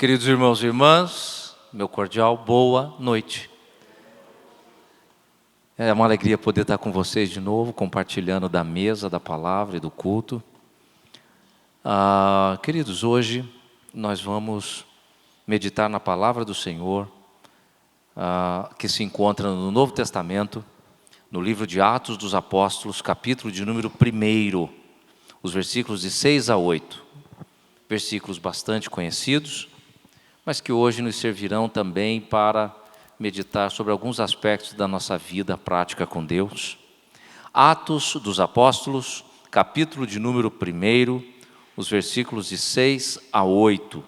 Queridos irmãos e irmãs, meu cordial boa noite. É uma alegria poder estar com vocês de novo, compartilhando da mesa, da palavra e do culto. Queridos, hoje nós vamos meditar na palavra do Senhor, que se encontra no Novo Testamento, no livro de Atos dos Apóstolos, capítulo de número 1, os versículos de 6 a 8. Versículos bastante conhecidos, mas que hoje nos servirão também para meditar sobre alguns aspectos da nossa vida prática com Deus. Atos dos Apóstolos, capítulo de número 1, os versículos de 6 a 8.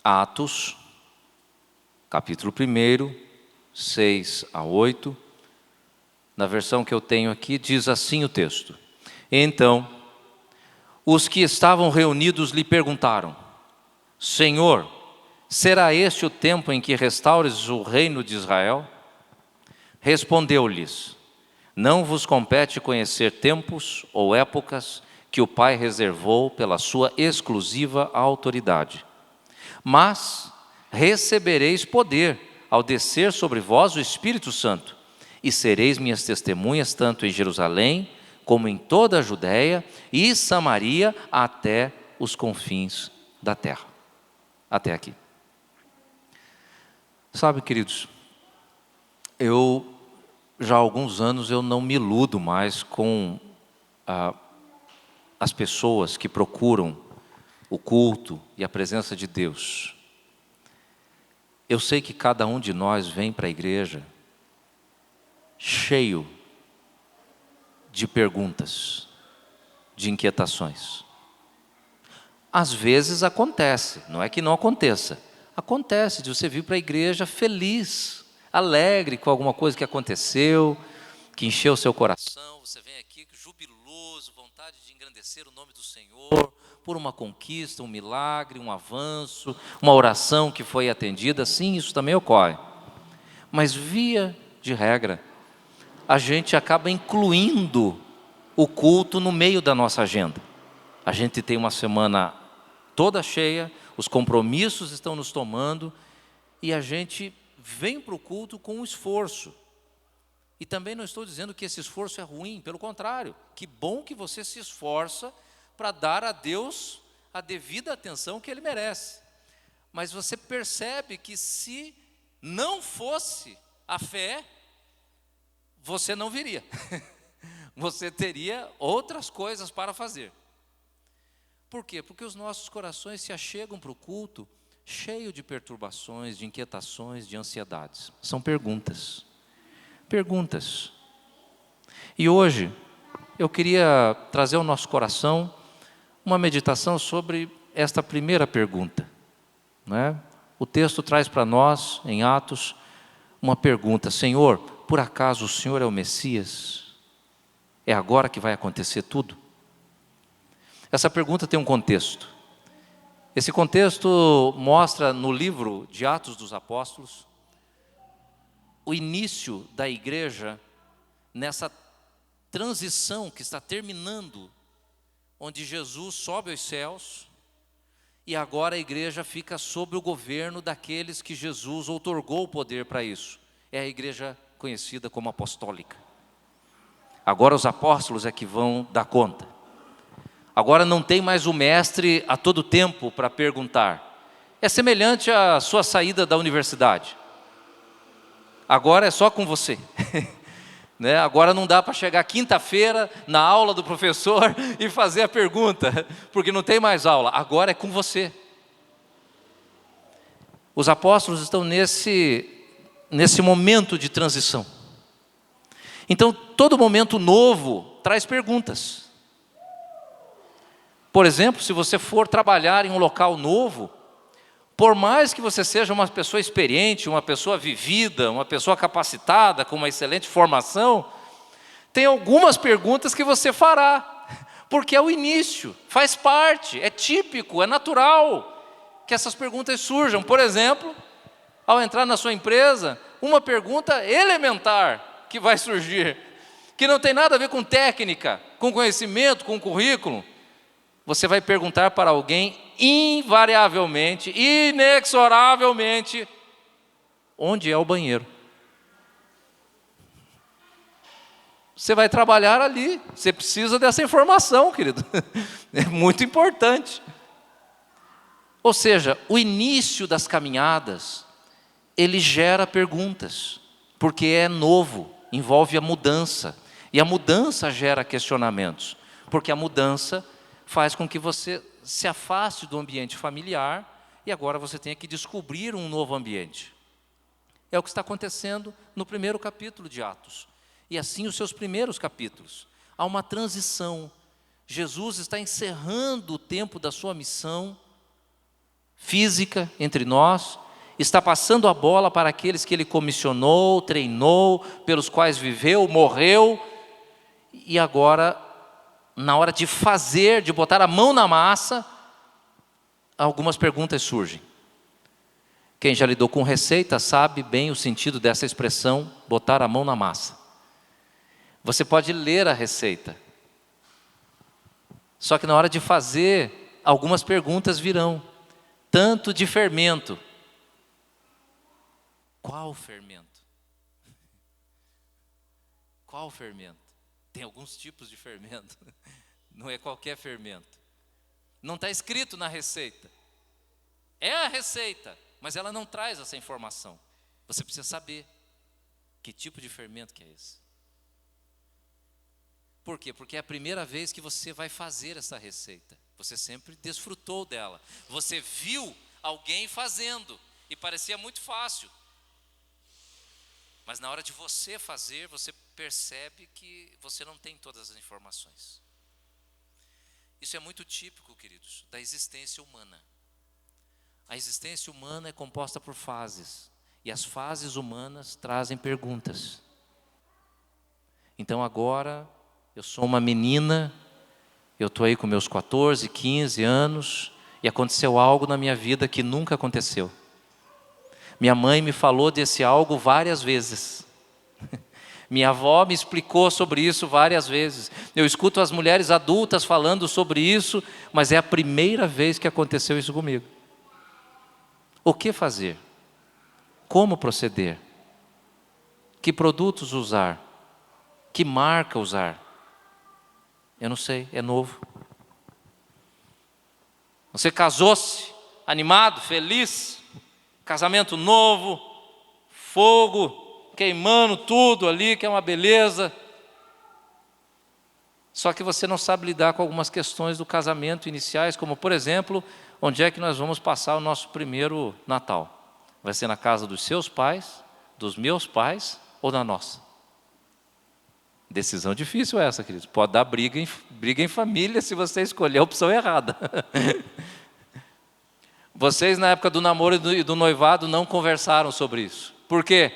Atos, capítulo 1, 6 a 8. Na versão que eu tenho aqui, diz assim o texto: Então, os que estavam reunidos lhe perguntaram: Senhor, será este o tempo em que restaures o reino de Israel? Respondeu-lhes: Não vos compete conhecer tempos ou épocas que o Pai reservou pela sua exclusiva autoridade. Mas recebereis poder ao descer sobre vós o Espírito Santo, e sereis minhas testemunhas tanto em Jerusalém, como em toda a Judéia e Samaria, até os confins da terra. Até aqui. Sabe, queridos, já há alguns anos eu não me iludo mais com as pessoas que procuram o culto e a presença de Deus. Eu sei que cada um de nós vem para a igreja cheio de perguntas, de inquietações. Às vezes acontece, não é que não aconteça. Acontece de você vir para a igreja feliz, alegre com alguma coisa que aconteceu, que encheu o seu coração. Você vem aqui jubiloso, vontade de engrandecer o nome do Senhor, por uma conquista, um milagre, um avanço, uma oração que foi atendida. Sim, isso também ocorre. Mas via de regra, a gente acaba incluindo o culto no meio da nossa agenda. A gente tem uma semana toda cheia, os compromissos estão nos tomando, e a gente vem para o culto com um esforço. E também não estou dizendo que esse esforço é ruim, pelo contrário, que bom que você se esforça para dar a Deus a devida atenção que Ele merece. Mas você percebe que se não fosse a fé, você não viria. Você teria outras coisas para fazer. Por quê? Porque os nossos corações se achegam para o culto cheio de perturbações, de inquietações, de ansiedades. São perguntas. Perguntas. E hoje eu queria trazer ao nosso coração uma meditação sobre esta primeira pergunta, não é? O texto traz para nós, em Atos, uma pergunta: Senhor, por acaso o Senhor é o Messias? É agora que vai acontecer tudo? Essa pergunta tem um contexto. Esse contexto mostra no livro de Atos dos Apóstolos o início da igreja nessa transição que está terminando, onde Jesus sobe aos céus e agora a igreja fica sob o governo daqueles que Jesus outorgou o poder para isso. É a igreja conhecida como apostólica. Agora os apóstolos é que vão dar conta. Agora não tem mais o mestre a todo tempo para perguntar. É semelhante à sua saída da universidade. Agora é só com você. Né? Agora não dá para chegar quinta-feira na aula do professor e fazer a pergunta, porque não tem mais aula. Agora é com você. Os apóstolos estão nesse momento de transição. Então, todo momento novo traz perguntas. Por exemplo, se você for trabalhar em um local novo, por mais que você seja uma pessoa experiente, uma pessoa vivida, uma pessoa capacitada, com uma excelente formação, tem algumas perguntas que você fará, porque é o início, faz parte, é típico, é natural que essas perguntas surjam. Por exemplo, ao entrar na sua empresa, uma pergunta elementar que vai surgir: que não tem nada a ver com técnica, com conhecimento, com currículo, você vai perguntar para alguém invariavelmente, inexoravelmente, onde é o banheiro. Você vai trabalhar ali, você precisa dessa informação, querido. É muito importante. Ou seja, o início das caminhadas, ele gera perguntas, porque é novo, envolve a mudança. E a mudança gera questionamentos, porque a mudança faz com que você se afaste do ambiente familiar e agora você tenha que descobrir um novo ambiente. É o que está acontecendo no primeiro capítulo de Atos. E assim os seus primeiros capítulos. Há uma transição. Jesus está encerrando o tempo da sua missão física entre nós, está passando a bola para aqueles que ele comissionou, treinou, pelos quais viveu, morreu, e agora, na hora de fazer, de botar a mão na massa, algumas perguntas surgem. Quem já lidou com receita sabe bem o sentido dessa expressão, botar a mão na massa. Você pode ler a receita, só que na hora de fazer, algumas perguntas virão. Tanto de fermento. Qual fermento? Qual fermento? Tem alguns tipos de fermento. Não é qualquer fermento. Não está escrito na receita. É a receita, mas ela não traz essa informação. Você precisa saber que tipo de fermento que é esse. Por quê? Porque é a primeira vez que você vai fazer essa receita. Você sempre desfrutou dela. Você viu alguém fazendo e parecia muito fácil. Mas na hora de você fazer, você percebe que você não tem todas as informações. Isso é muito típico, queridos, da existência humana. A existência humana é composta por fases. E as fases humanas trazem perguntas. Então agora, eu sou uma menina, eu estou aí com meus 14, 15 anos, e aconteceu algo na minha vida que nunca aconteceu. Minha mãe me falou desse algo várias vezes. Minha avó me explicou sobre isso várias vezes. Eu escuto as mulheres adultas falando sobre isso, mas é a primeira vez que aconteceu isso comigo. O que fazer? Como proceder? Que produtos usar? Que marca usar? Eu não sei, é novo. Você casou-se, animado, feliz, casamento novo, fogo, queimando tudo ali, que é uma beleza. Só que você não sabe lidar com algumas questões do casamento iniciais, como por exemplo, onde é que nós vamos passar o nosso primeiro Natal? Vai ser na casa dos seus pais, dos meus pais ou na nossa? Decisão difícil essa, queridos. Pode dar briga em família se você escolher a opção errada. Vocês, na época do namoro e do noivado, não conversaram sobre isso. Por quê?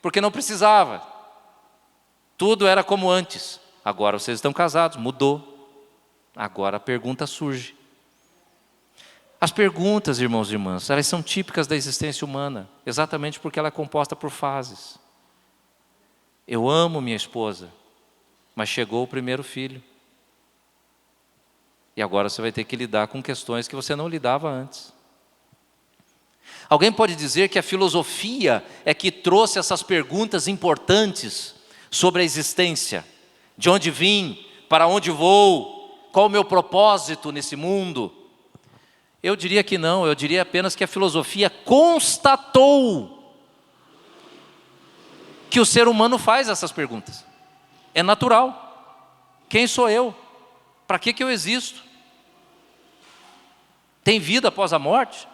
Porque não precisava. Tudo era como antes. Agora vocês estão casados, mudou. Agora a pergunta surge. As perguntas, irmãos e irmãs, elas são típicas da existência humana, exatamente porque ela é composta por fases. Eu amo minha esposa, mas chegou o primeiro filho. E agora você vai ter que lidar com questões que você não lidava antes. Alguém pode dizer que a filosofia é que trouxe essas perguntas importantes sobre a existência. De onde vim? Para onde vou? Qual o meu propósito nesse mundo? Eu diria que não, eu diria apenas que a filosofia constatou que o ser humano faz essas perguntas. É natural. Quem sou eu? Para que eu existo? Tem vida após a morte?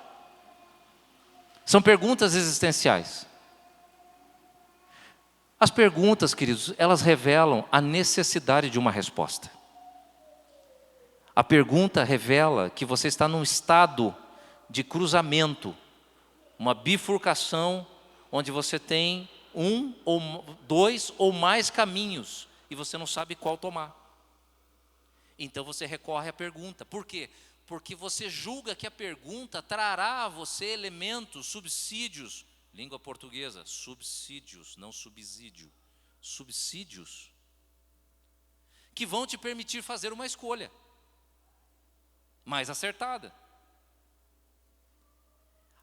São perguntas existenciais. As perguntas, queridos, elas revelam a necessidade de uma resposta. A pergunta revela que você está num estado de cruzamento, uma bifurcação, onde você tem um ou dois ou mais caminhos e você não sabe qual tomar. Então você recorre à pergunta. Por quê? Porque você julga que a pergunta trará a você elementos, subsídios. Língua portuguesa, subsídios, não subsídio. Subsídios que vão te permitir fazer uma escolha mais acertada.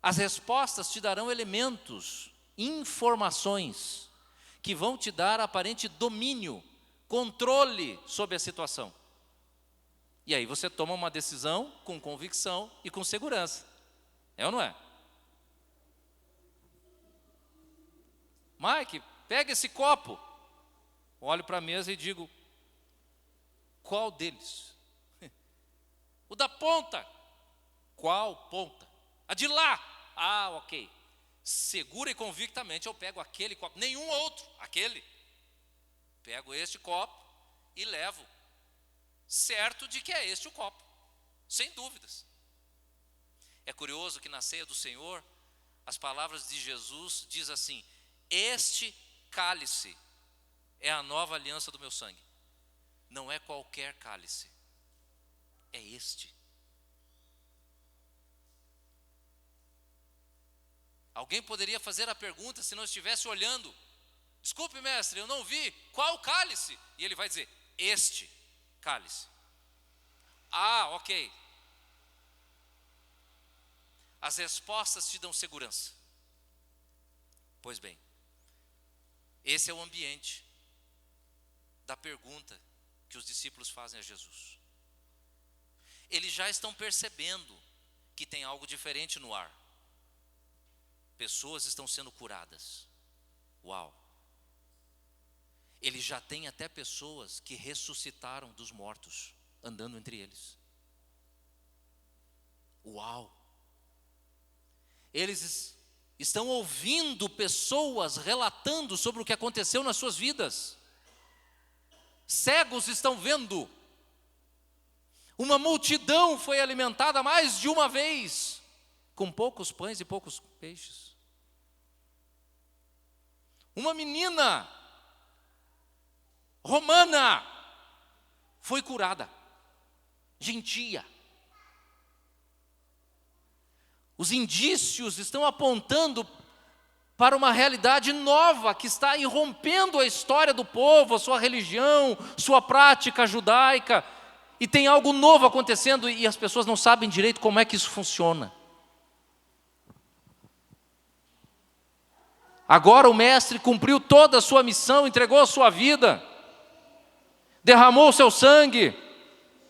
As respostas te darão elementos, informações, que vão te dar aparente domínio, controle sobre a situação. E aí você toma uma decisão com convicção e com segurança. É ou não é? Mike, pega esse copo. Olho para a mesa e digo, qual deles? O da ponta. Qual ponta? A de lá. Ah, ok. Segura e convictamente eu pego aquele copo. Nenhum outro, aquele. Pego este copo e levo. Certo de que é este o copo. Sem dúvidas. É curioso que na ceia do Senhor, as palavras de Jesus diz assim, este cálice é a nova aliança do meu sangue. Não é qualquer cálice, é este. Alguém poderia fazer a pergunta se não estivesse olhando. Desculpe, mestre, eu não vi. Qual cálice? E ele vai dizer, este cálice. Ah, ok. As respostas te dão segurança. Pois bem, esse é o ambiente da pergunta que os discípulos fazem a Jesus. Eles já estão percebendo que tem algo diferente no ar. Pessoas estão sendo curadas. Uau! Eles já têm até pessoas que ressuscitaram dos mortos, andando entre eles. Uau! Eles estão ouvindo pessoas relatando sobre o que aconteceu nas suas vidas. Cegos estão vendo. Uma multidão foi alimentada mais de uma vez, com poucos pães e poucos peixes. Uma menina romana foi curada, gentia. Os indícios estão apontando para uma realidade nova que está irrompendo a história do povo, a sua religião, sua prática judaica, e tem algo novo acontecendo e as pessoas não sabem direito como é que isso funciona. Agora o mestre cumpriu toda a sua missão, entregou a sua vida, derramou o seu sangue,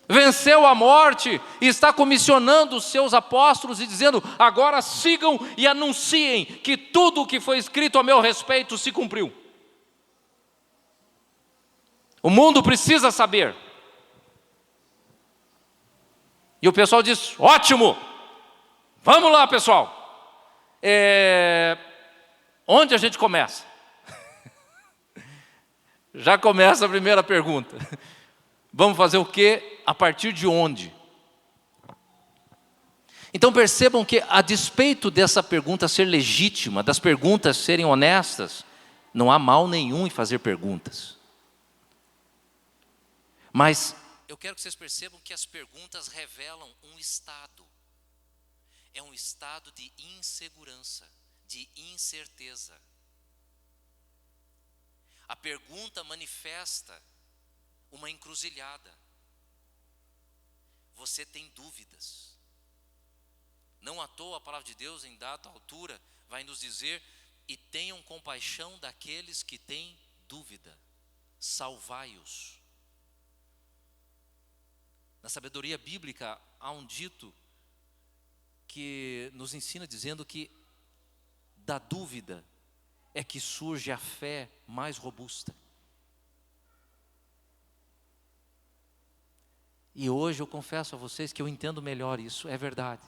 venceu a morte e está comissionando os seus apóstolos e dizendo, agora sigam e anunciem que tudo o que foi escrito a meu respeito se cumpriu. O mundo precisa saber. E o pessoal diz, ótimo, vamos lá pessoal. Onde a gente começa? Já começa a primeira pergunta. Vamos fazer o quê? A partir de onde? Então percebam que, a despeito dessa pergunta ser legítima, das perguntas serem honestas, não há mal nenhum em fazer perguntas. Mas eu quero que vocês percebam que as perguntas revelam um estado. É um estado de insegurança, de incerteza. A pergunta manifesta uma encruzilhada. Você tem dúvidas. Não à toa a palavra de Deus, em dada altura, vai nos dizer, e tenham compaixão daqueles que têm dúvida. Salvai-os. Na sabedoria bíblica, há um dito que nos ensina dizendo que da dúvida é que surge a fé mais robusta. E hoje eu confesso a vocês que eu entendo melhor isso, é verdade.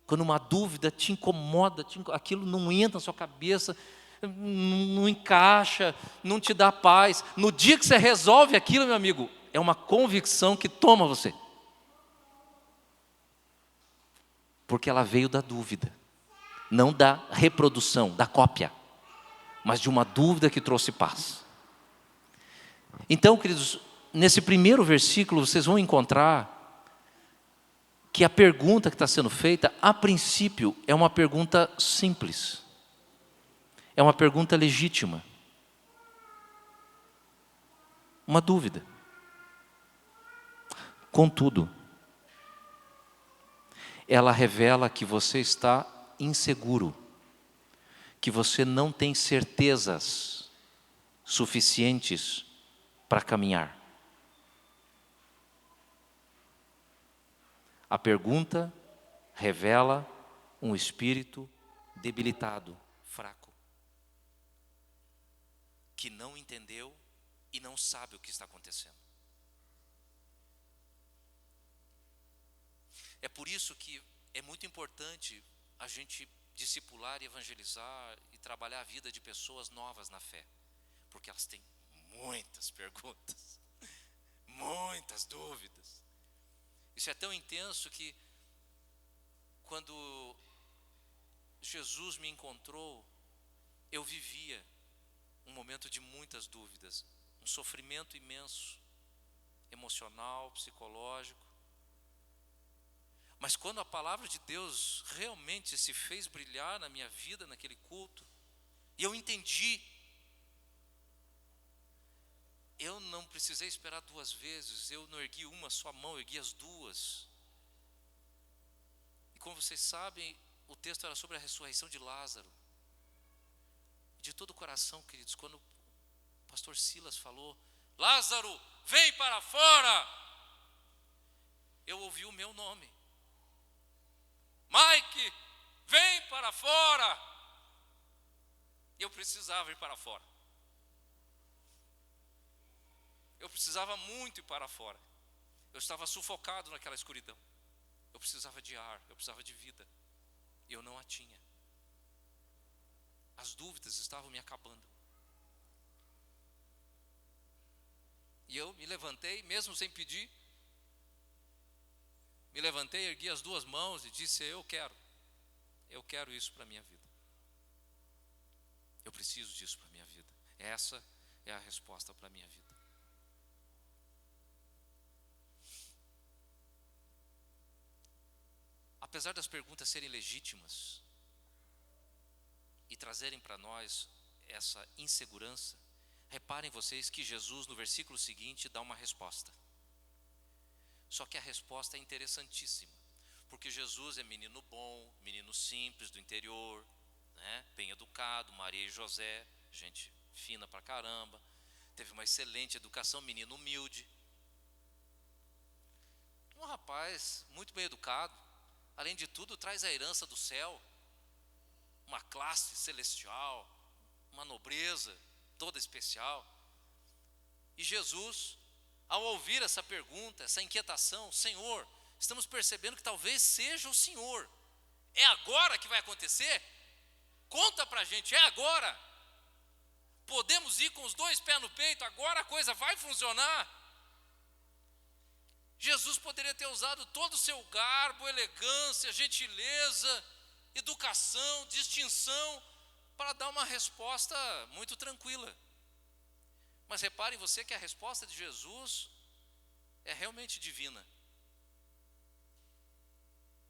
Quando uma dúvida te incomoda, aquilo não entra na sua cabeça, não encaixa, não te dá paz. No dia que você resolve aquilo, meu amigo, é uma convicção que toma você. Porque ela veio da dúvida, não da reprodução, da cópia, mas de uma dúvida que trouxe paz. Então, queridos, nesse primeiro versículo, vocês vão encontrar que a pergunta que está sendo feita, a princípio, é uma pergunta simples. É uma pergunta legítima. uma dúvida. Contudo, ela revela que você está inseguro, que você não tem certezas suficientes para caminhar. A pergunta revela um espírito debilitado, fraco, que não entendeu e não sabe o que está acontecendo. É por isso que é muito importante a gente discipular e evangelizar e trabalhar a vida de pessoas novas na fé, porque elas têm muitas perguntas, muitas dúvidas. Isso é tão intenso que quando Jesus me encontrou, eu vivia um momento de muitas dúvidas, um sofrimento imenso, emocional, psicológico. Mas quando a palavra de Deus realmente se fez brilhar na minha vida, naquele culto, e eu entendi, eu não precisei esperar duas vezes, eu não ergui uma só mão, eu ergui as duas. E como vocês sabem, o texto era sobre a ressurreição de Lázaro. De todo o coração, queridos, quando o pastor Silas falou, Lázaro, vem para fora, eu ouvi o meu nome. Mike, vem para fora. Eu precisava ir para fora. Eu precisava muito ir para fora. Eu estava sufocado naquela escuridão. Eu precisava de ar, eu precisava de vida. E eu não a tinha. As dúvidas estavam me acabando. E eu me levantei, mesmo sem pedir. Me levantei, ergui as duas mãos e disse, eu quero isso para a minha vida. Eu preciso disso para a minha vida. Essa é a resposta para a minha vida. Apesar das perguntas serem legítimas e trazerem para nós essa insegurança, reparem vocês que Jesus, no versículo seguinte, dá uma resposta. Só que a resposta é interessantíssima, porque Jesus é menino bom, menino simples do interior, né? Bem educado, Maria e José, gente fina pra caramba, teve uma excelente educação, menino humilde. Um rapaz muito bem educado, além de tudo traz a herança do céu, uma classe celestial, uma nobreza toda especial. E Jesus, ao ouvir essa pergunta, essa inquietação, Senhor, estamos percebendo que talvez seja o Senhor. É agora que vai acontecer? Conta pra gente, é agora? Podemos ir com os dois pés no peito, agora a coisa vai funcionar? Jesus poderia ter usado todo o seu garbo, elegância, gentileza, educação, distinção, para dar uma resposta muito tranquila. Mas reparem você que a resposta de Jesus é realmente divina.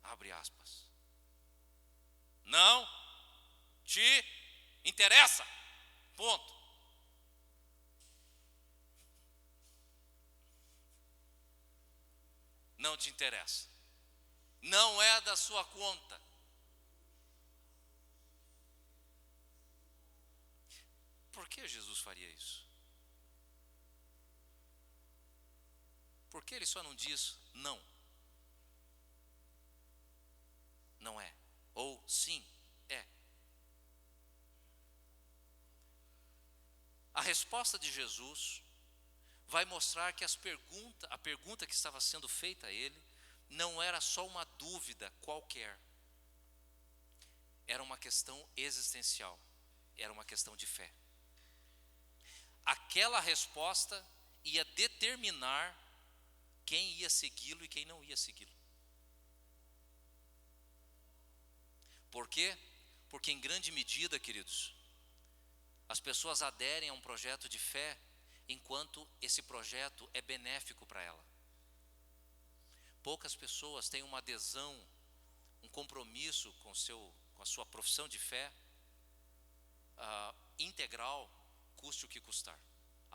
Abre aspas. Não te interessa. Ponto. Não te interessa. Não é da sua conta. Por que Jesus faria isso? Por que ele só não diz não? Não é. Ou sim, é. A resposta de Jesus vai mostrar que a pergunta que estava sendo feita a ele não era só uma dúvida qualquer. Era uma questão existencial. Era uma questão de fé. Aquela resposta ia determinar quem ia segui-lo e quem não ia segui-lo. Por quê? Porque em grande medida, queridos, as pessoas aderem a um projeto de fé enquanto esse projeto é benéfico para ela. Poucas pessoas têm uma adesão, um compromisso com a sua profissão de fé integral, custe o que custar.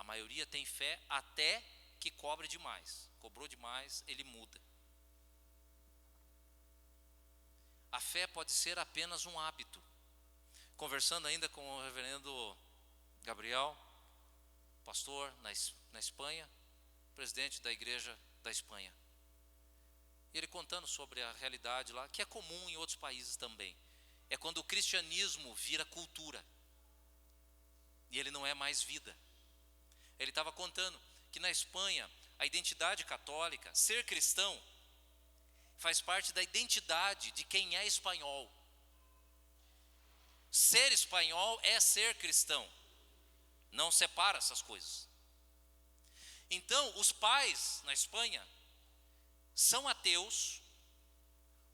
A maioria tem fé até que cobre demais. Cobrou demais, ele muda. A fé pode ser apenas um hábito. Conversando ainda com o reverendo Gabriel, pastor na Espanha, presidente da igreja da Espanha. E ele contando sobre a realidade lá, que é comum em outros países também. É quando o cristianismo vira cultura. E ele não é mais vida. Ele estava contando que na Espanha, a identidade católica, ser cristão, faz parte da identidade de quem é espanhol. Ser espanhol é ser cristão. Não separa essas coisas. Então, os pais na Espanha são ateus,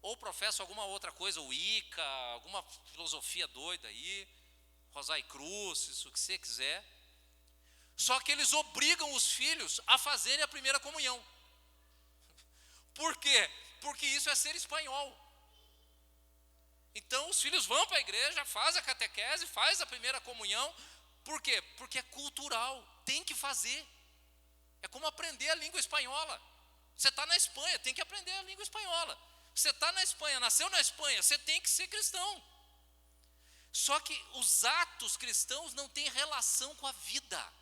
ou professam alguma outra coisa, o Ica, alguma filosofia doida aí, Rosai Cruz, isso que você quiser. Só que eles obrigam os filhos a fazerem a primeira comunhão. Por quê? Porque isso é ser espanhol. Então os filhos vão para a igreja, fazem a catequese, fazem a primeira comunhão. Por quê? Porque é cultural, tem que fazer. É como aprender a língua espanhola. Você está na Espanha, tem que aprender a língua espanhola. Você está na Espanha, nasceu na Espanha, você tem que ser cristão. Só que os atos cristãos não têm relação com a vida.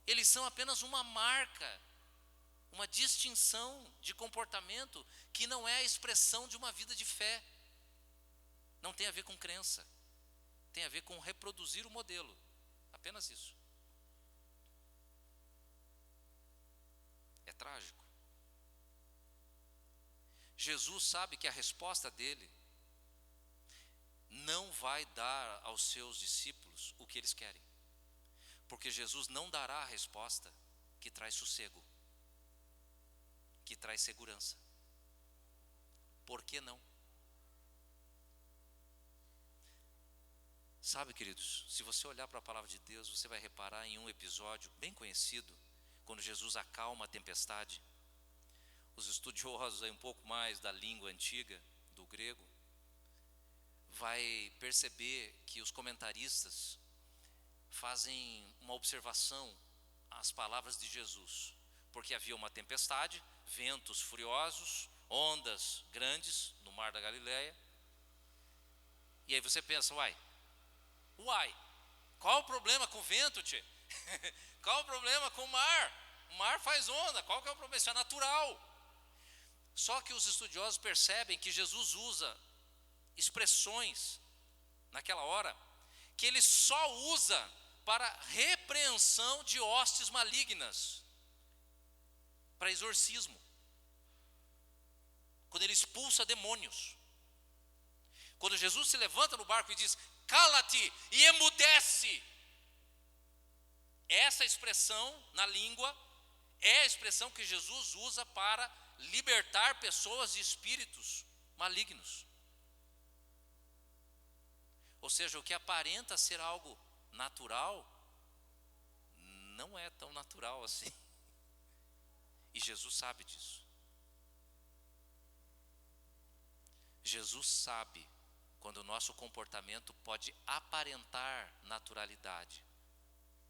Eles são apenas uma marca, uma distinção de comportamento que não é a expressão de uma vida de fé. Não tem a ver com crença. Tem a ver com reproduzir o modelo. Apenas isso. É trágico. Jesus sabe que a resposta dele não vai dar aos seus discípulos o que eles querem. Porque Jesus não dará a resposta que traz sossego, que traz segurança. Por que não? Sabe, queridos, se você olhar para a palavra de Deus, você vai reparar em um episódio bem conhecido, quando Jesus acalma a tempestade. Os estudiosos aí um pouco mais da língua antiga, do grego, vai perceber que os comentaristas fazem uma observação às palavras de Jesus, porque havia uma tempestade, ventos furiosos, ondas grandes no mar da Galileia, e aí você pensa, uai, qual o problema com o vento, tchê? Qual o problema com o mar? O mar faz onda, qual que é o problema? Isso é natural. Só que os estudiosos percebem que Jesus usa expressões naquela hora que ele só usa para repreensão de hostes malignas, para exorcismo, quando ele expulsa demônios. Quando Jesus se levanta no barco e diz, cala-te e emudece, essa expressão na língua é a expressão que Jesus usa para libertar pessoas de espíritos malignos. Ou seja, o que aparenta ser algo natural, não é tão natural assim. E Jesus sabe disso. Jesus sabe quando o nosso comportamento pode aparentar naturalidade,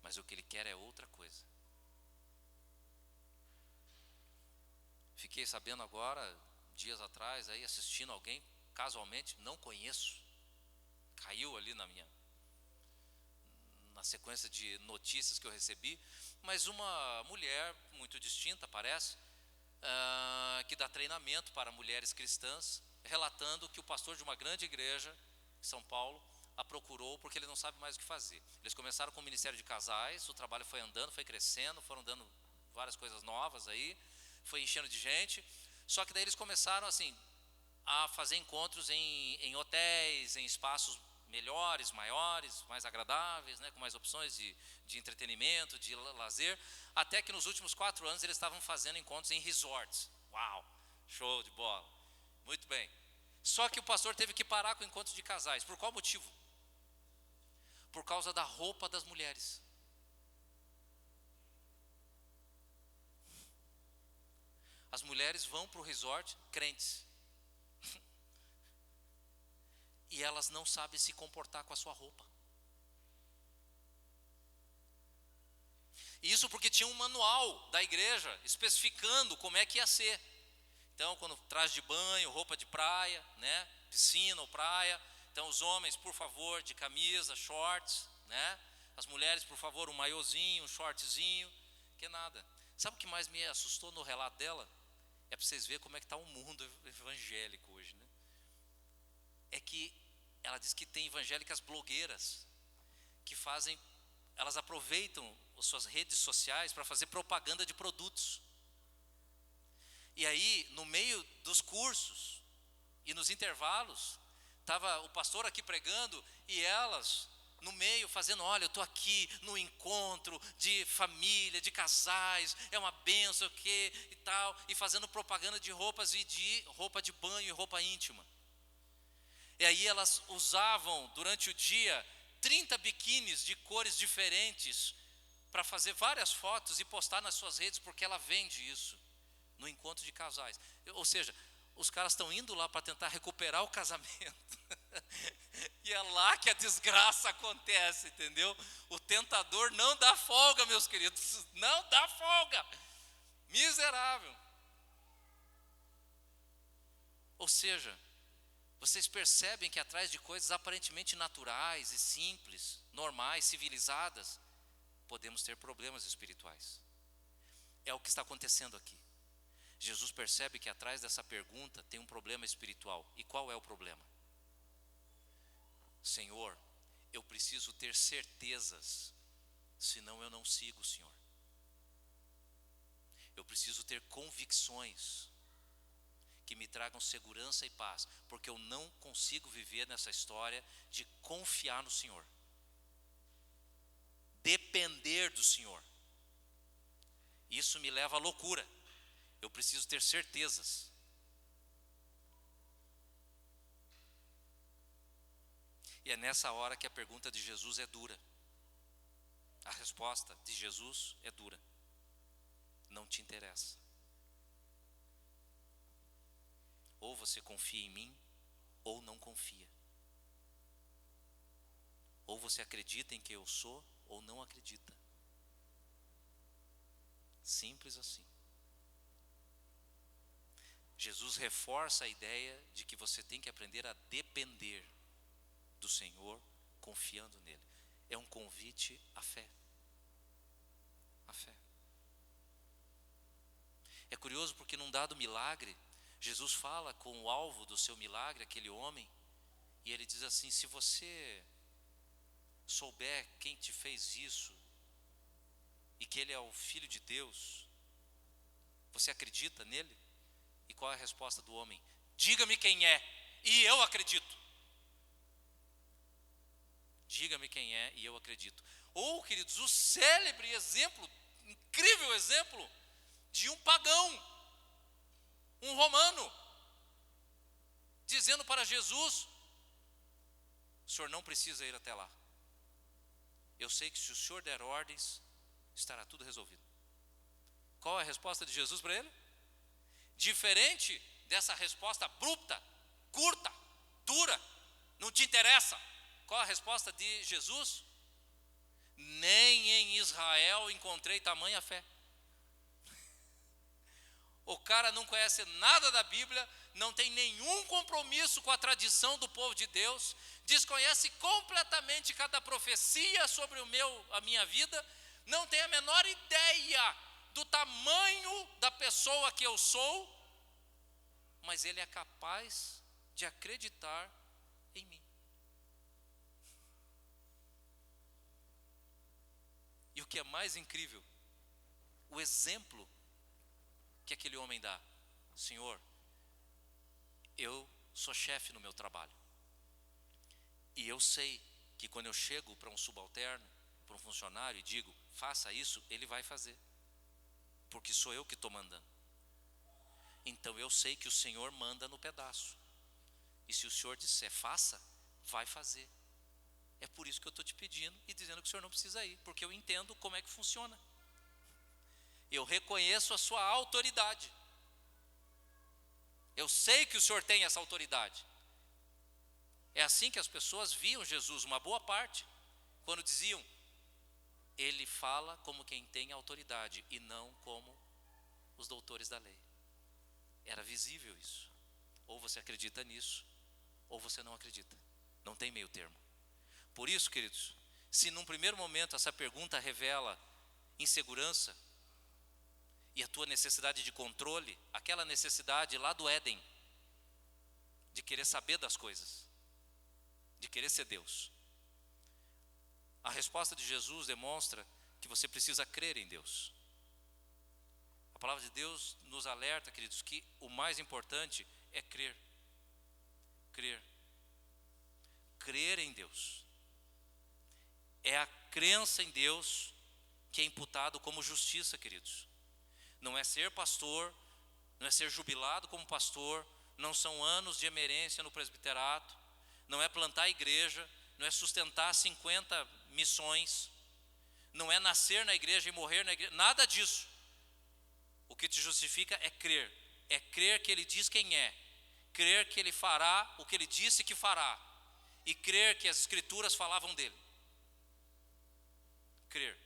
mas o que Ele quer é outra coisa. Fiquei sabendo agora, dias atrás, aí assistindo alguém, casualmente, não conheço, caiu ali na sequência de notícias que eu recebi, mas uma mulher muito distinta, parece, que dá treinamento para mulheres cristãs, relatando que o pastor de uma grande igreja em São Paulo a procurou porque ele não sabe mais o que fazer. Eles começaram com o ministério de casais, o trabalho foi andando, foi crescendo, foram dando várias coisas novas aí, foi enchendo de gente, só que daí eles começaram assim a fazer encontros em hotéis, em espaços melhores, maiores, mais agradáveis, né, com mais opções de entretenimento, de lazer, até que nos últimos 4 anos eles estavam fazendo encontros em resorts. Uau, show de bola, muito bem. Só que o pastor teve que parar com encontros de casais. Por qual motivo? Por causa da roupa das mulheres. As mulheres vão para o resort crentes. E elas não sabem se comportar com a sua roupa. Isso porque tinha um manual da igreja especificando como é que ia ser. Então, quando traje de banho, roupa de praia, né? Piscina ou praia. Então, os homens, por favor, de camisa, shorts, né? As mulheres, por favor, um maiôzinho, um shortzinho, que nada. Sabe o que mais me assustou no relato dela? É para vocês verem como é que está o mundo evangélico hoje, né? É que ela diz que tem evangélicas blogueiras que fazem, elas aproveitam as suas redes sociais para fazer propaganda de produtos. E aí, no meio dos cursos e nos intervalos, estava o pastor aqui pregando e elas no meio fazendo, olha, eu estou aqui no encontro de família, de casais, é uma benção, o que e tal, e fazendo propaganda de roupas e de roupa de banho e roupa íntima. E aí elas usavam durante o dia 30 biquínis de cores diferentes para fazer várias fotos e postar nas suas redes, porque ela vende isso no encontro de casais. Ou seja, os caras estão indo lá para tentar recuperar o casamento. E é lá que a desgraça acontece, entendeu? O tentador não dá folga, meus queridos, não dá folga. Miserável. Ou seja, vocês percebem que atrás de coisas aparentemente naturais e simples, normais, civilizadas, podemos ter problemas espirituais. É o que está acontecendo aqui. Jesus percebe que atrás dessa pergunta tem um problema espiritual. E qual é o problema? Senhor, eu preciso ter certezas, senão eu não sigo o Senhor. Eu preciso ter convicções que me tragam segurança e paz, porque eu não consigo viver nessa história de confiar no Senhor, depender do Senhor. Isso me leva à loucura. Eu preciso ter certezas. E é nessa hora que a pergunta de Jesus é dura. A resposta de Jesus é dura. Não te interessa. Ou você confia em mim, ou não confia. Ou você acredita em quem eu sou, ou não acredita. Simples assim. Jesus reforça a ideia de que você tem que aprender a depender do Senhor, confiando nele. É um convite à fé. A fé. É curioso porque num dado milagre, Jesus fala com o alvo do seu milagre, aquele homem, e ele diz assim: se você souber quem te fez isso, e que ele é o Filho de Deus, você acredita nele? E qual é a resposta do homem? Diga-me quem é, e eu acredito. Diga-me quem é, e eu acredito. Ou, queridos, o célebre exemplo, incrível exemplo, de um pagão, um romano, dizendo para Jesus: o senhor não precisa ir até lá. Eu sei que se o senhor der ordens, estará tudo resolvido. Qual é a resposta de Jesus para ele? Diferente dessa resposta abrupta, curta, dura, não te interessa. Qual a resposta de Jesus? Nem em Israel encontrei tamanha fé. O cara não conhece nada da Bíblia, não tem nenhum compromisso com a tradição do povo de Deus, desconhece completamente cada profecia sobre a minha vida, não tem a menor ideia do tamanho da pessoa que eu sou, mas ele é capaz de acreditar em mim. E o que é mais incrível, o exemplo que aquele homem dá: Senhor, eu sou chefe no meu trabalho, e eu sei que quando eu chego para um subalterno, para um funcionário e digo, faça isso, ele vai fazer, porque sou eu que estou mandando. Então eu sei que o Senhor manda no pedaço, e se o Senhor disser faça, vai fazer. É por isso que eu estou te pedindo e dizendo que o Senhor não precisa ir, porque eu entendo como é que funciona. Eu reconheço a sua autoridade. Eu sei que o Senhor tem essa autoridade. É assim que as pessoas viam Jesus, uma boa parte, quando diziam: ele fala como quem tem autoridade e não como os doutores da lei. Era visível isso. Ou você acredita nisso, ou você não acredita. Não tem meio termo. Por isso, queridos, se num primeiro momento essa pergunta revela insegurança e a tua necessidade de controle, aquela necessidade lá do Éden, de querer saber das coisas, de querer ser Deus, a resposta de Jesus demonstra que você precisa crer em Deus. A palavra de Deus nos alerta, queridos, que o mais importante é crer. Crer. Crer em Deus. É a crença em Deus que é imputado como justiça, queridos. Não é ser pastor, não é ser jubilado como pastor, não são anos de emerência no presbiterato, não é plantar a igreja, não é sustentar 50 missões, não é nascer na igreja e morrer na igreja, nada disso. O que te justifica é crer que Ele diz quem é, crer que Ele fará o que Ele disse que fará, e crer que as Escrituras falavam dele. Crer,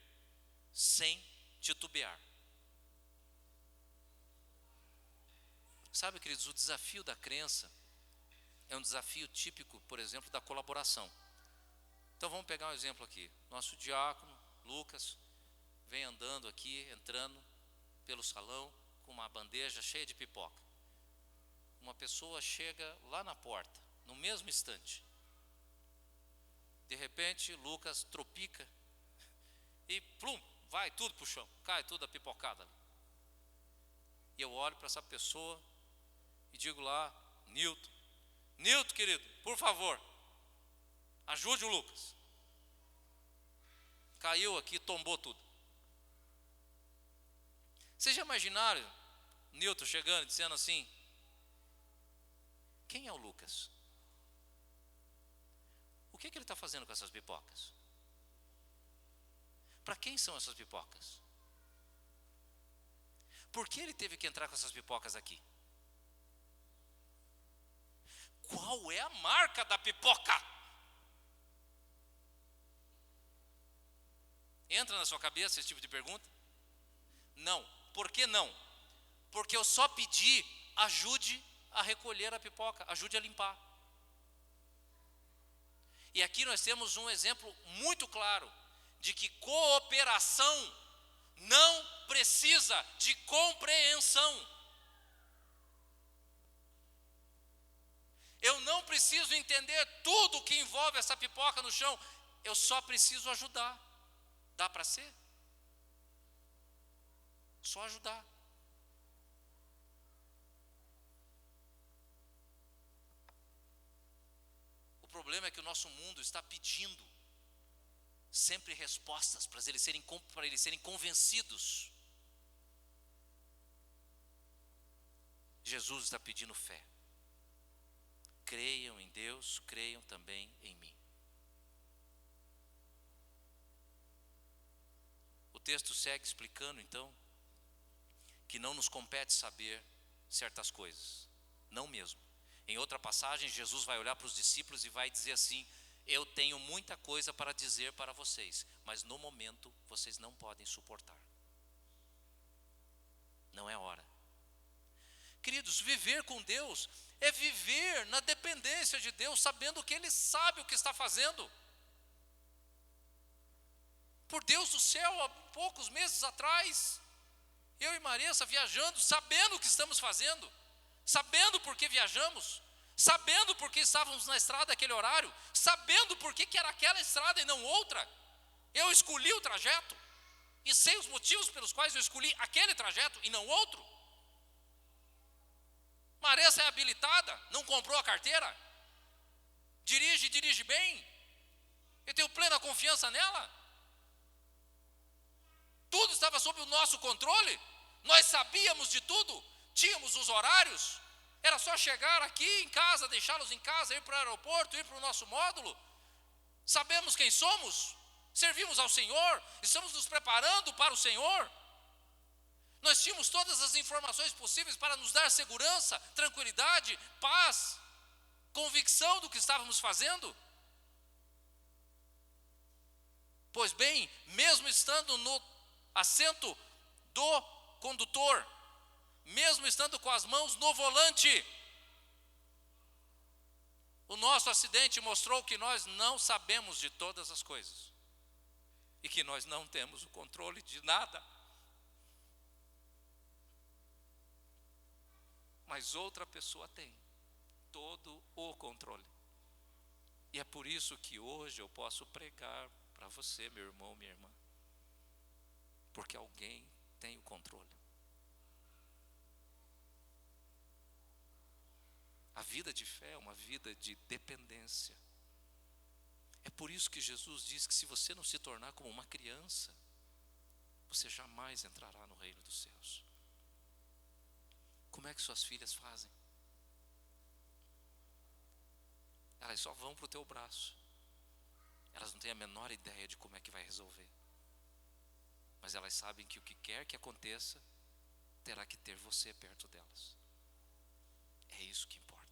sem titubear. Sabe, queridos, o desafio da crença é um desafio típico, por exemplo, da colaboração. Então vamos pegar um exemplo aqui. Nosso diácono, Lucas, vem andando aqui, entrando pelo salão com uma bandeja cheia de pipoca. Uma pessoa chega lá na porta, no mesmo instante. De repente, Lucas tropica e plum, vai tudo para o chão, cai tudo a pipocada ali. E eu olho para essa pessoa e digo lá, Nilton, querido, por favor, ajude o Lucas. Caiu aqui, tombou tudo. Vocês já imaginaram Nilton chegando e dizendo assim: quem é o Lucas? O que ele está fazendo com essas pipocas? Para quem são essas pipocas? Por que ele teve que entrar com essas pipocas aqui? Qual é a marca da pipoca? Entra na sua cabeça esse tipo de pergunta? Não. Por que não? Porque eu só pedi, ajude a recolher a pipoca, ajude a limpar. E aqui nós temos um exemplo muito claro de que cooperação não precisa de compreensão. Eu não preciso entender tudo que envolve essa pipoca no chão, eu só preciso ajudar. Dá para ser? Só ajudar. O problema é que o nosso mundo está pedindo sempre respostas para eles serem convencidos. Jesus está pedindo fé. Creiam em Deus, creiam também em mim. O texto segue explicando então que não nos compete saber certas coisas, não mesmo. Em outra passagem, Jesus vai olhar para os discípulos e vai dizer assim: eu tenho muita coisa para dizer para vocês, mas no momento vocês não podem suportar. Não é hora. Queridos, viver com Deus é viver na dependência de Deus, sabendo que Ele sabe o que está fazendo. Por Deus do céu, há poucos meses atrás, eu e Marissa viajando, sabendo o que estamos fazendo, sabendo por que viajamos, sabendo por que estávamos na estrada naquele horário, sabendo por que era aquela estrada e não outra. Eu escolhi o trajeto e sei os motivos pelos quais eu escolhi aquele trajeto e não outro. Marissa é habilitada, não comprou a carteira, dirige bem, eu tenho plena confiança nela. Tudo estava sob o nosso controle, nós sabíamos de tudo, tínhamos os horários, era só chegar aqui em casa, deixá-los em casa, ir para o aeroporto, ir para o nosso módulo. Sabemos quem somos, servimos ao Senhor, estamos nos preparando para o Senhor. Nós tínhamos todas as informações possíveis para nos dar segurança, tranquilidade, paz, convicção do que estávamos fazendo. Pois bem, mesmo estando no assento do condutor, mesmo estando com as mãos no volante, o nosso acidente mostrou que nós não sabemos de todas as coisas e que nós não temos o controle de nada. Mas outra pessoa tem todo o controle. E é por isso que hoje eu posso pregar para você, meu irmão, minha irmã, porque alguém tem o controle. A vida de fé é uma vida de dependência. É por isso que Jesus diz que se você não se tornar como uma criança, você jamais entrará no reino dos céus. Como é que suas filhas fazem? Elas só vão para o teu braço. Elas não têm a menor ideia de como é que vai resolver. Mas elas sabem que o que quer que aconteça, terá que ter você perto delas. É isso que importa.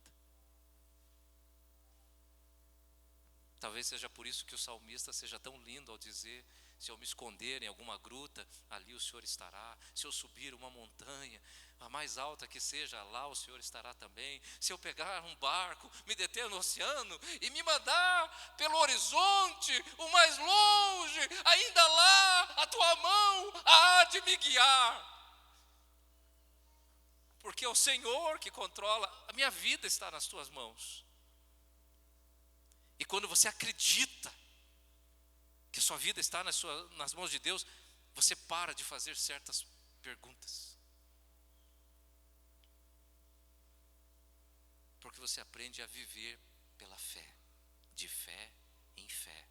Talvez seja por isso que o salmista seja tão lindo ao dizer: se eu me esconder em alguma gruta, ali o Senhor estará. Se eu subir uma montanha, a mais alta que seja, lá o Senhor estará também. Se eu pegar um barco, me deter no oceano e me mandar pelo horizonte, o mais longe, ainda lá a tua mão há de me guiar. Porque é o Senhor que controla, a minha vida está nas tuas mãos. E quando você acredita que a sua vida está nas mãos de Deus, você para de fazer certas perguntas. Porque você aprende a viver pela fé, de fé em fé,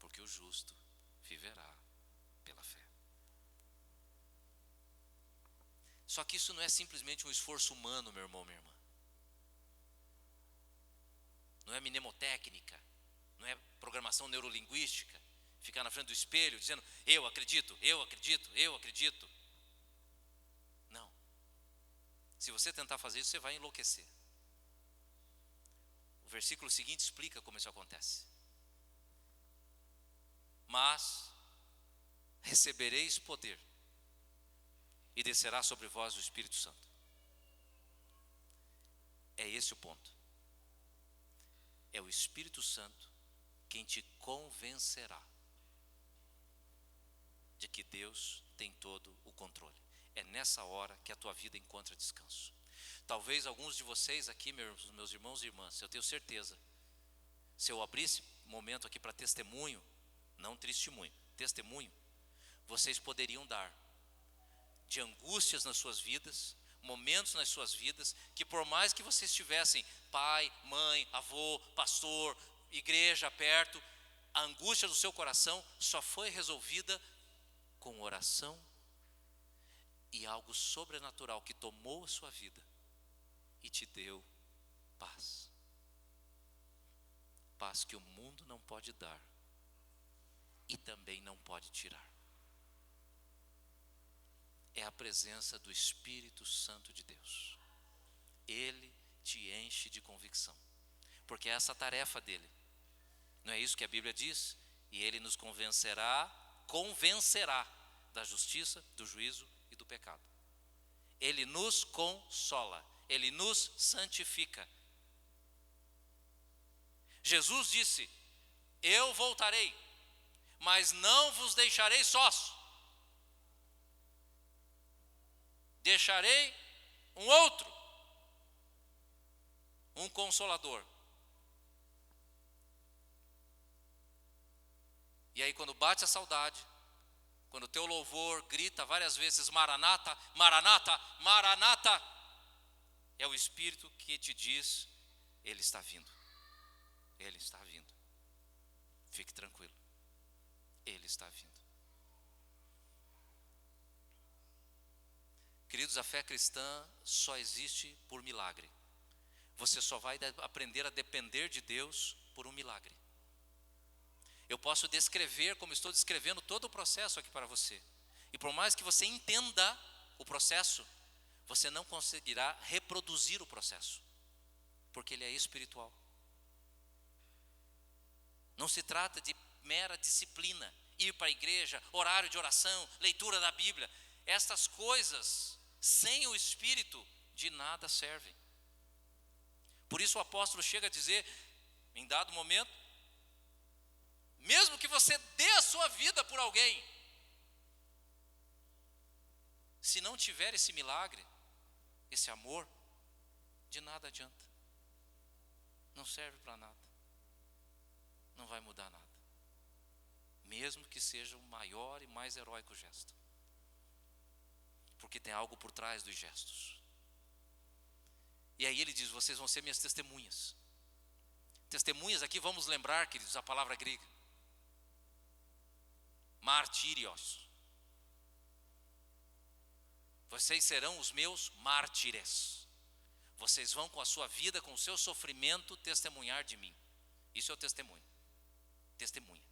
porque o justo viverá pela fé. Só que isso não é simplesmente um esforço humano, meu irmão, minha irmã. Não é mnemotécnica, não é programação neurolinguística, ficar na frente do espelho dizendo: eu acredito, eu acredito, eu acredito. Não. Se você tentar fazer isso, você vai enlouquecer. O versículo seguinte explica como isso acontece. Mas recebereis poder, e descerá sobre vós o Espírito Santo. É esse o ponto. É o Espírito Santo quem te convencerá de que Deus tem todo o controle. É nessa hora que a tua vida encontra descanso. Talvez alguns de vocês aqui, meus irmãos e irmãs, eu tenho certeza, se eu abrisse momento aqui para testemunho, não testemunho, testemunho, vocês poderiam dar de angústias nas suas vidas, momentos nas suas vidas, que por mais que vocês tivessem pai, mãe, avô, pastor, igreja perto, a angústia do seu coração só foi resolvida com oração e algo sobrenatural que tomou a sua vida e te deu paz. Paz que o mundo não pode dar e também não pode tirar. É a presença do Espírito Santo de Deus. Ele te enche de convicção, porque é essa a tarefa dele. Não é isso que a Bíblia diz? E ele nos convencerá da justiça, do juízo e do pecado. Ele nos consola, ele nos santifica. Jesus disse: eu voltarei, mas não vos deixarei sós. Deixarei um outro, um consolador. E aí quando bate a saudade, quando o teu louvor grita várias vezes: Maranata, Maranata, Maranata, é o Espírito que te diz: Ele está vindo, Ele está vindo. Fique tranquilo, Ele está vindo. Queridos, a fé cristã só existe por milagre. Você só vai aprender a depender de Deus por um milagre. Eu posso descrever, como estou descrevendo, todo o processo aqui para você. E por mais que você entenda o processo, você não conseguirá reproduzir o processo, porque ele é espiritual. Não se trata de mera disciplina, ir para a igreja, horário de oração, leitura da Bíblia. Estas coisas, sem o Espírito, de nada servem. Por isso o apóstolo chega a dizer, em dado momento, mesmo que você dê a sua vida por alguém, se não tiver esse milagre, esse amor, de nada adianta. Não serve para nada. Não vai mudar nada. Mesmo que seja o maior e mais heróico gesto. Porque tem algo por trás dos gestos. E aí ele diz, vocês vão ser minhas testemunhas. Testemunhas aqui, vamos lembrar, queridos, a palavra grega. Martírios. Vocês serão os meus mártires. Vocês vão com a sua vida, com o seu sofrimento, testemunhar de mim. Isso é o testemunho. Testemunha.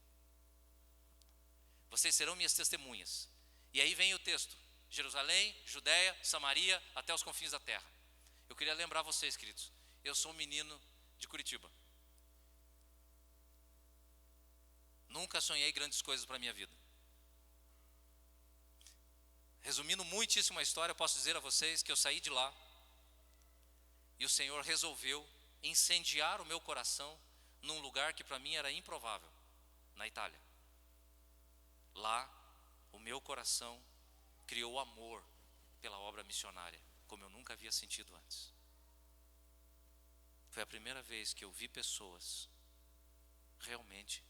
Vocês serão minhas testemunhas. E aí vem o texto. Jerusalém, Judeia, Samaria, até os confins da terra. Eu queria lembrar vocês, queridos. Eu sou um menino de Curitiba. Nunca sonhei grandes coisas para a minha vida. Resumindo muitíssimo a história, eu posso dizer a vocês que eu saí de lá e o Senhor resolveu incendiar o meu coração num lugar que para mim era improvável, na Itália. Lá, o meu coração criou amor pela obra missionária, como eu nunca havia sentido antes. Foi a primeira vez que eu vi pessoas realmente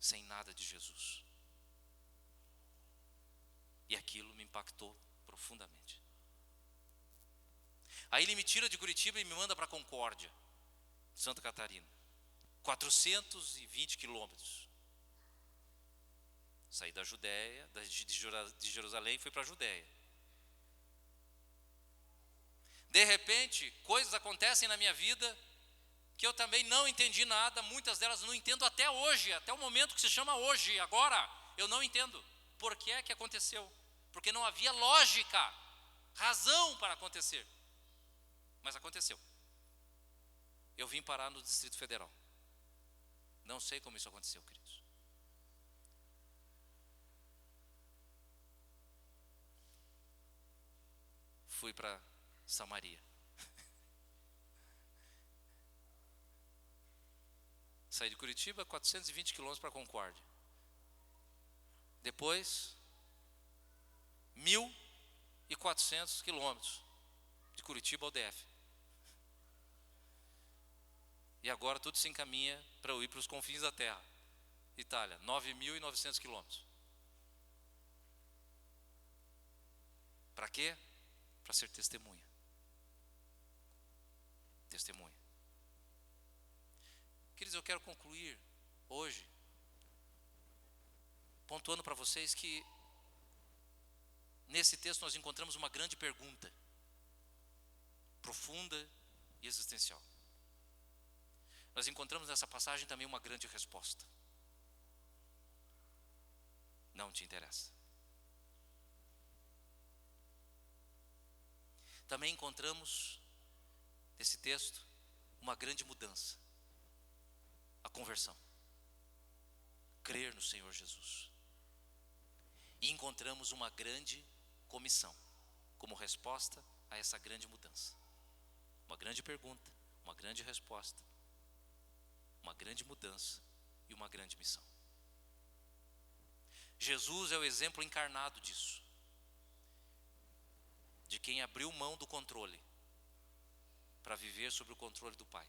sem nada de Jesus. E aquilo me impactou profundamente. Aí ele me tira de Curitiba e me manda para Concórdia, Santa Catarina. 420 quilômetros. Saí da Judéia, de Jerusalém, e fui para a Judéia. De repente, coisas acontecem na minha vida que eu também não entendi nada, muitas delas não entendo até hoje, até o momento que se chama hoje, agora, eu não entendo. Por que é que aconteceu? Porque não havia lógica, razão para acontecer. Mas aconteceu. Eu vim parar no Distrito Federal. Não sei como isso aconteceu, queridos. Fui para Samaria. Saí de Curitiba, 420 quilômetros para Concórdia. Depois, 1.400 quilômetros de Curitiba ao DF. E agora tudo se encaminha para eu ir para os confins da terra. Itália, 9.900 quilômetros. Para quê? Para ser testemunha. Testemunha. Queridos, eu quero concluir hoje pontuando para vocês que nesse texto nós encontramos uma grande pergunta, profunda e existencial. Nós encontramos nessa passagem também uma grande resposta. Não te interessa. Também encontramos nesse texto uma grande mudança. A conversão. Crer no Senhor Jesus. E encontramos uma grande comissão como resposta a essa grande mudança. Uma grande pergunta, uma grande resposta, uma grande mudança e uma grande missão. Jesus é o exemplo encarnado disso. De quem abriu mão do controle para viver sob o controle do Pai.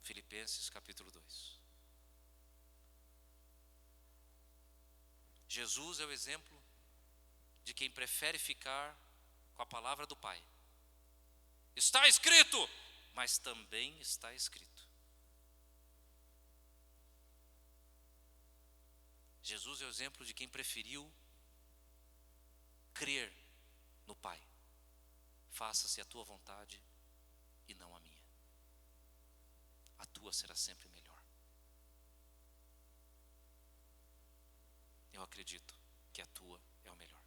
Filipenses capítulo 2. Jesus é o exemplo de quem prefere ficar com a palavra do Pai. Está escrito, mas também está escrito. Jesus é o exemplo de quem preferiu crer no Pai. Faça-se a tua vontade e não a minha. A tua será sempre melhor. Eu acredito que a tua é o melhor.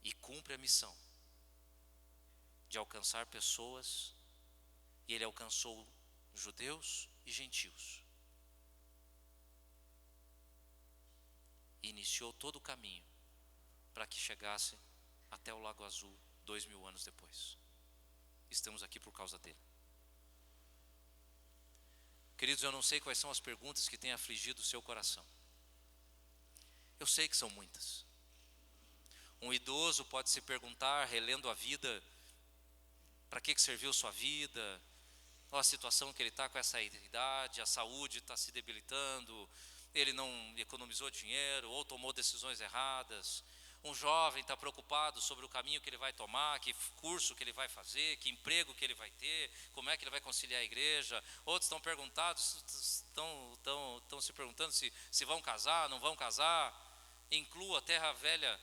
E cumpre a missão de alcançar pessoas, e ele alcançou judeus e gentios. E iniciou todo o caminho para que chegasse até o Lago Azul 2000 anos depois. Estamos aqui por causa dele. Queridos, eu não sei quais são as perguntas que têm afligido o seu coração. Eu sei que são muitas. Um idoso pode se perguntar, relendo a vida, para que serviu sua vida, a situação que ele está com essa idade, a saúde está se debilitando, ele não economizou dinheiro ou tomou decisões erradas. Um jovem está preocupado sobre o caminho que ele vai tomar, que curso que ele vai fazer, que emprego que ele vai ter, como é que ele vai conciliar a igreja. Outros estão se perguntando se vão casar, não vão casar. Inclua a terra velha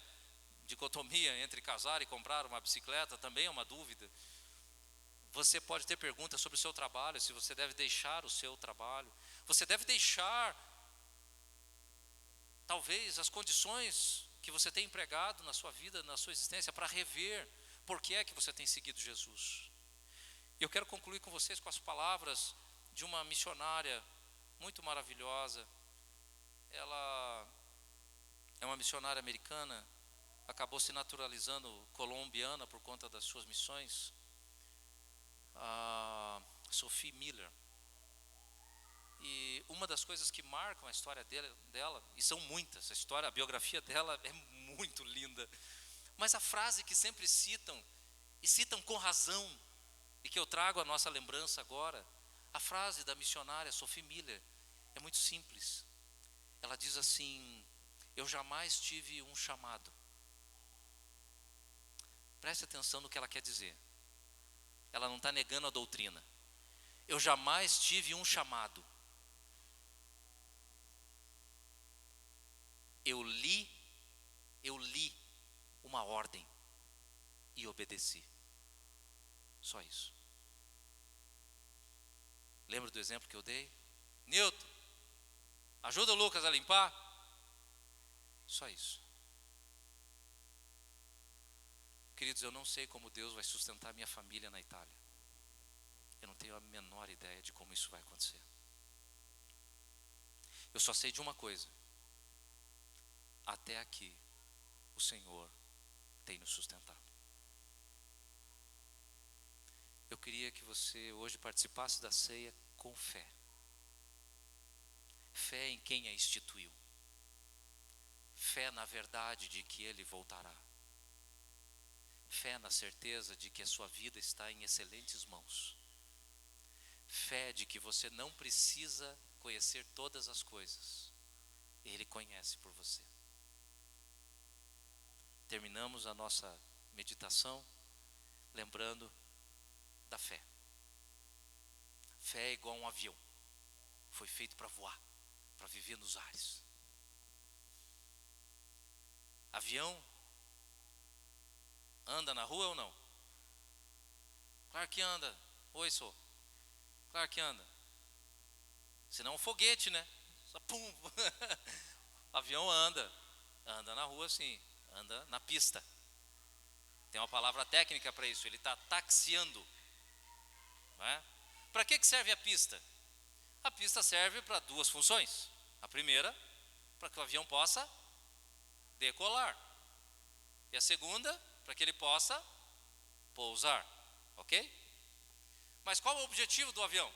dicotomia entre casar e comprar uma bicicleta, também é uma dúvida. Você pode ter perguntas sobre o seu trabalho, se você deve deixar o seu trabalho. Você deve deixar, talvez, as condições que você tem empregado na sua vida, na sua existência, para rever por que é que você tem seguido Jesus. Eu quero concluir com vocês com as palavras de uma missionária muito maravilhosa. Ela é uma missionária americana, acabou se naturalizando colombiana por conta das suas missões, a Sophie Miller. E uma das coisas que marcam a história dela, e são muitas, a biografia dela é muito linda, mas a frase que sempre citam, e citam com razão, e que eu trago à nossa lembrança agora, a frase da missionária Sophie Miller é muito simples. Ela diz assim: eu jamais tive um chamado. Preste atenção no que ela quer dizer. Ela não está negando a doutrina. Eu jamais tive um chamado. Eu li uma ordem e obedeci. Só isso. Lembra do exemplo que eu dei? Newton, ajuda o Lucas a limpar. Só isso. Queridos, eu não sei como Deus vai sustentar minha família na Itália. Eu não tenho a menor ideia de como isso vai acontecer. Eu só sei de uma coisa: até aqui o Senhor tem nos sustentado. Eu queria que você hoje participasse da ceia com fé. Fé em quem a instituiu. Fé na verdade de que Ele voltará. Fé na certeza de que a sua vida está em excelentes mãos. Fé de que você não precisa conhecer todas as coisas. Ele conhece por você. Terminamos a nossa meditação lembrando da fé. Fé é igual a um avião. Foi feito para voar, para viver nos ares. Avião anda na rua ou não? Claro que anda. Oi, sou. Claro que anda. Senão é um foguete, né? Só pum. Avião anda. Anda na rua, sim. Anda na pista. Tem uma palavra técnica para isso. Ele está taxiando. Não é? Para que serve a pista? A pista serve para duas funções. A primeira, para que o avião possa decolar. E a segunda, para que ele possa pousar. Ok? Mas qual é o objetivo do avião?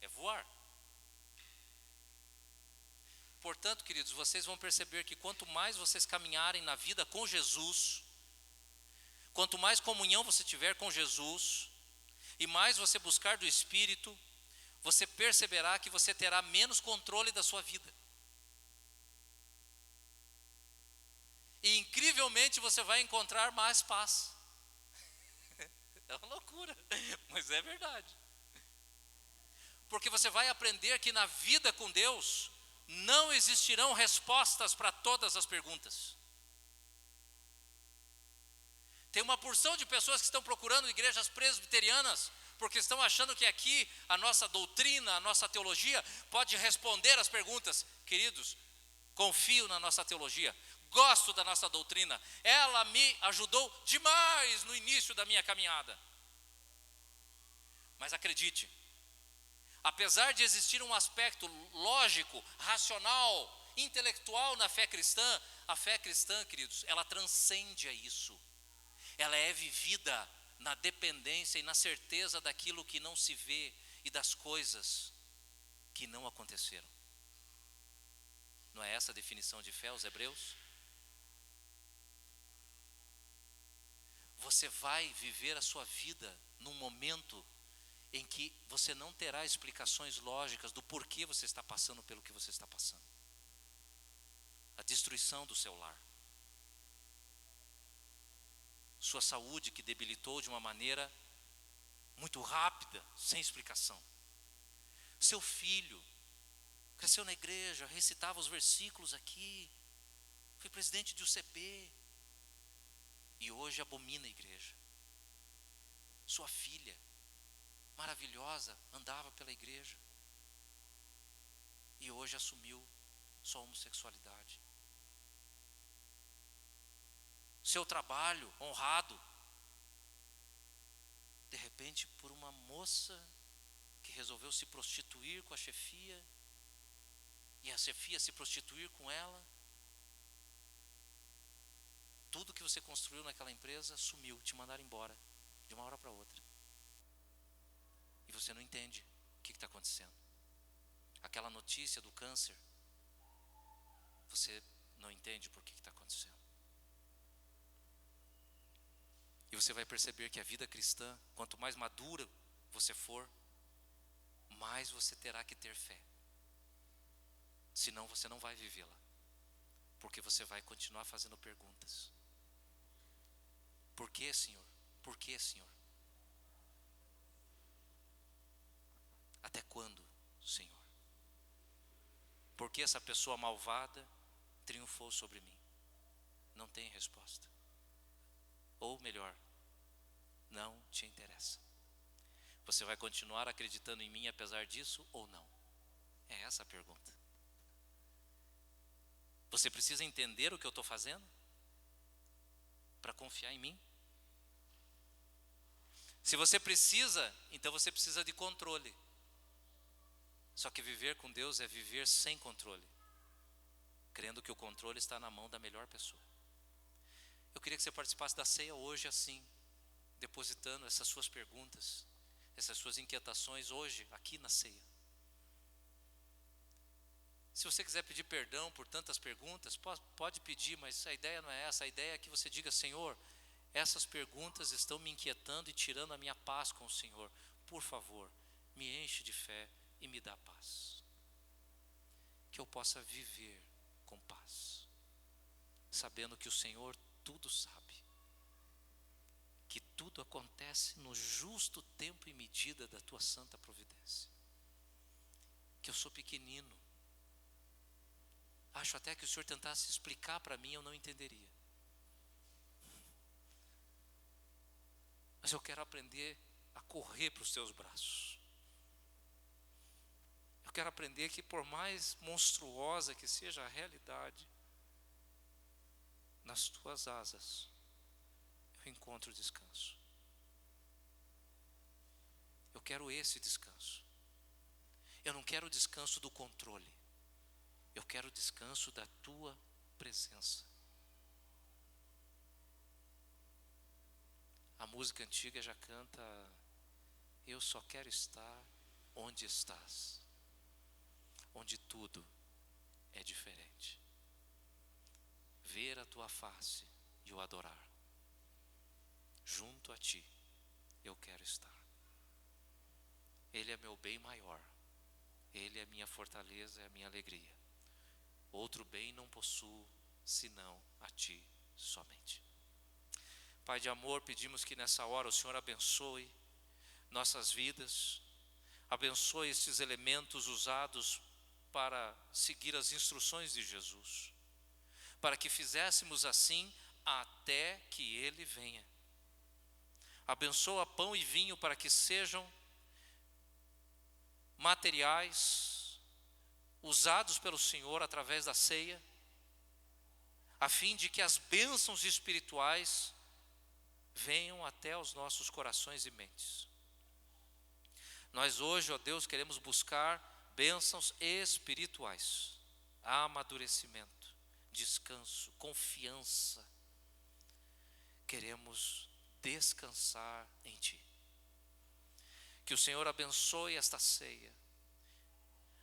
É voar. Portanto, queridos, vocês vão perceber que quanto mais vocês caminharem na vida com Jesus, quanto mais comunhão você tiver com Jesus, e mais você buscar do Espírito, você perceberá que você terá menos controle da sua vida. E incrivelmente você vai encontrar mais paz. É uma loucura, mas é verdade. Porque você vai aprender que na vida com Deus não existirão respostas para todas as perguntas. Tem uma porção de pessoas que estão procurando igrejas presbiterianas porque estão achando que aqui a nossa doutrina, a nossa teologia pode responder às perguntas. Queridos, confio na nossa teologia, gosto da nossa doutrina, ela me ajudou demais no início da minha caminhada. Mas acredite, Apesar de existir um aspecto lógico, racional, intelectual na fé cristã, a fé cristã, queridos, ela transcende a isso. Ela é vivida na dependência e na certeza daquilo que não se vê e das coisas que não aconteceram. Não é essa a definição de fé, os hebreus? Você vai viver a sua vida num momento em que você não terá explicações lógicas do porquê você está passando pelo que você está passando. A destruição do seu lar. Sua saúde que debilitou de uma maneira muito rápida, sem explicação. Seu filho cresceu na igreja, recitava os versículos aqui, foi presidente de UCP e hoje abomina a igreja. Sua filha maravilhosa andava pela igreja e hoje assumiu sua homossexualidade. Seu trabalho honrado, de repente por uma moça que resolveu se prostituir com a chefia e a chefia se prostituir com ela, tudo que você construiu naquela empresa sumiu, te mandaram embora de uma hora para outra. E você não entende o que está acontecendo. Aquela notícia do câncer, você não entende por que está acontecendo. E você vai perceber que a vida cristã, quanto mais madura você for, mais você terá que ter fé. Senão você não vai vivê-la. Porque você vai continuar fazendo perguntas. Por que, Senhor? Por que, Senhor? Até quando, Senhor? Por que essa pessoa malvada triunfou sobre mim? Não tem resposta. Ou melhor, não te interessa. Você vai continuar acreditando em mim apesar disso ou não? É essa a pergunta. Você precisa entender o que eu estou fazendo para confiar em mim? Se você precisa, então você precisa de controle. Só que viver com Deus é viver sem controle, crendo que o controle está na mão da melhor pessoa. Eu queria que você participasse da ceia hoje assim, depositando essas suas perguntas, essas suas inquietações hoje, aqui na ceia. Se você quiser pedir perdão por tantas perguntas, pode pedir, mas a ideia não é essa. A ideia é que você diga: Senhor, essas perguntas estão me inquietando e tirando a minha paz com o Senhor. Por favor, me enche de fé e me dá paz. Que eu possa viver com paz, sabendo que o Senhor tudo sabe, que tudo acontece no justo tempo e medida da tua santa providência. Que eu sou pequenino. Acho até que o Senhor tentasse explicar para mim, eu não entenderia. Mas eu quero aprender a correr para os teus braços. Eu quero aprender que por mais monstruosa que seja a realidade, nas tuas asas eu encontro descanso. Eu quero esse descanso. Eu não quero o descanso do controle. Eu quero o descanso da tua presença. A música antiga já canta: eu só quero estar onde estás, onde tudo é diferente. Ver a tua face e o adorar. Junto a ti eu quero estar. Ele é meu bem maior. Ele é minha fortaleza, é a minha alegria. Outro bem não possuo, senão a ti somente. Pai de amor, pedimos que nessa hora o Senhor abençoe nossas vidas, abençoe esses elementos usados para seguir as instruções de Jesus, para que fizéssemos assim até que Ele venha. Abençoa pão e vinho para que sejam materiais usados pelo Senhor através da ceia, a fim de que as bênçãos espirituais venham até os nossos corações e mentes. Nós hoje, ó Deus, queremos buscar bênçãos espirituais, amadurecimento, descanso, confiança. Queremos descansar em Ti. Que o Senhor abençoe esta ceia,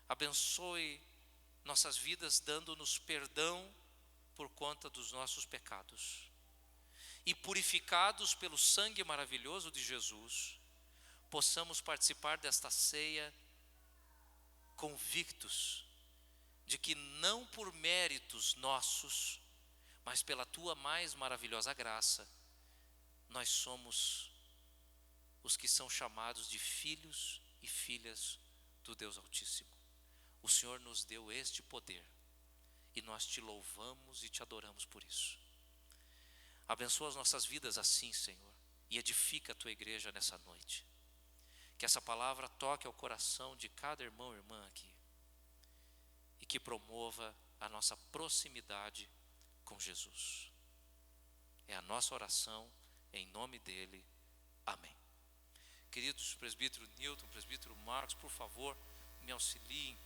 abençoe nossas vidas, dando-nos perdão por conta dos nossos pecados. E purificados pelo sangue maravilhoso de Jesus, possamos participar desta ceia convictos de que não por méritos nossos, mas pela Tua mais maravilhosa graça, nós somos os que são chamados de filhos e filhas do Deus Altíssimo. O Senhor nos deu este poder e nós Te louvamos e Te adoramos por isso. Abençoa as nossas vidas assim, Senhor, e edifica a Tua igreja nessa noite. Que essa palavra toque ao coração de cada irmão e irmã aqui e que promova a nossa proximidade com Jesus. É a nossa oração, em nome dEle. Amém. Queridos, presbítero Newton, presbítero Marcos, por favor, me auxiliem